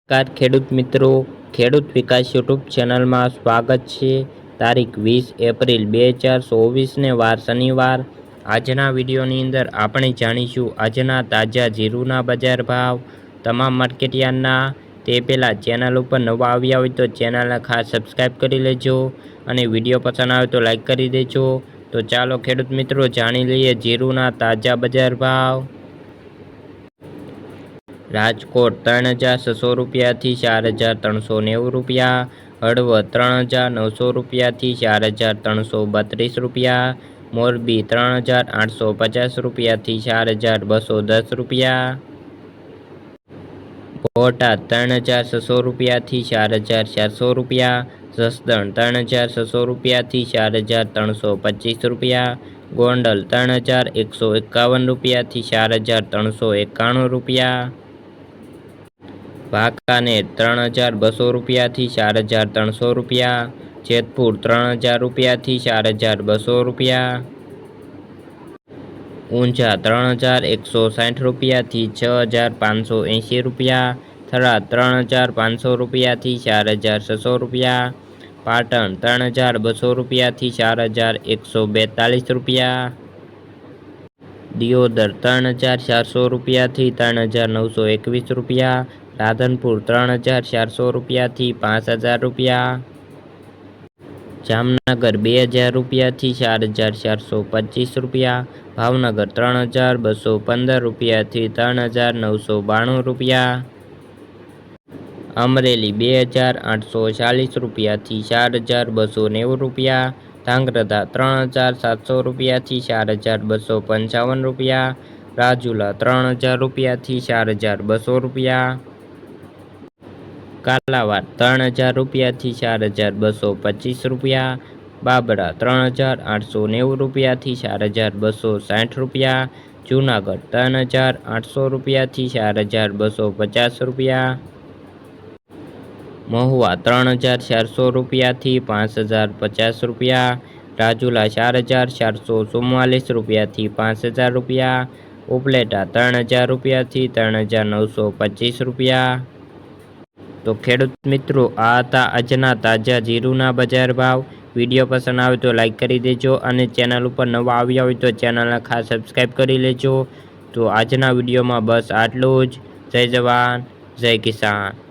નમસ્કાર ખેડૂત મિત્રો, ખેડૂત વિકાસ યુટ્યુબ ચેનલમાં સ્વાગત છે। તારીખ 20 એપ્રિલ 2024 વાર શનિવાર। આજના વિડીયોની અંદર આપણે જાણીશું આજના તાજા જીરુના બજાર ભાવ, તમામ માર્કેટયાર્ડના। તે પહેલાં ચેનલ ઉપર નવા આવ્યા હોય તો ચેનલને ખાસ સબસ્ક્રાઈબ કરી લેજો અને વિડીયો પસંદ આવે તો લાઈક કરી દેજો। તો ચાલો ખેડૂત મિત્રો જાણી લઈએ જીરુના તાજા બજાર ભાવ। રાજકોટ 3600 રૂપિયાથી 4390 રૂપિયા, હળવદ 3900 રૂપિયાથી 4332 રૂપિયા, મોરબી 3850 રૂપિયાથી 4210 રૂપિયા, બોટાદ 3600 રૂપિયાથી 4400 રૂપિયા, જસદણ 3600 રૂપિયાથી 4325 રૂપિયા, ગોંડલ 3151 રૂપિયાથી 4391 રૂપિયા, વાંકાનેર 3200 રૂપિયાથી 4300 રૂપિયા, જેતપુર 3000 રૂપિયાથી 4200 રૂપિયા, ઊંઝા 3160 રૂપિયાથી 6580 રૂપિયા, થરાદ 3500 રૂપિયાથી 4600 રૂપિયા, પાટણ 3200 રૂપિયાથી 4142 રૂપિયા, દિયોદર 3400 રૂપિયાથી 3921 રૂપિયા, રાધનપુર 3400 રૂપિયાથી 5000 રૂપિયા, જામનગર 2000 રૂપિયાથી 4425 રૂપિયા, ભાવનગર 3215 રૂપિયાથી 3992 રૂપિયા, અમરેલી 2840 રૂપિયાથી 4290 રૂપિયા, ધાંગધ્રા 3700 રૂપિયાથી 4255 રૂપિયા, રાજુલા 3000 રૂપિયાથી 4200 રૂપિયા, કાલાવાડ 3000 રૂપિયાથી 4225 રૂપિયા, બાબરા 3890 રૂપિયાથી 4260 રૂપિયા, જૂનાગઢ 3800 રૂપિયાથી 4250 રૂપિયા, મહુવા 3400 રૂપિયાથી 5050 રૂપિયા, રાજુલા 4444 રૂપિયાથી 5000 રૂપિયા, ઉપલેટા 3000 રૂપિયાથી 3925 રૂપિયા। તો ખેડૂત મિત્રો, આ હતા આજના તાજા જીરુના બજાર ભાવ। વિડીયો પસંદ આવે તો લાઈક કરી દેજો અને ચેનલ ઉપર નવા આવ્યા હોય તો ચેનલને ખાસ સબસ્ક્રાઈબ કરી લેજો। તો આજના વિડીયોમાં બસ આટલું જ। જય જવાન, જય કિસાન।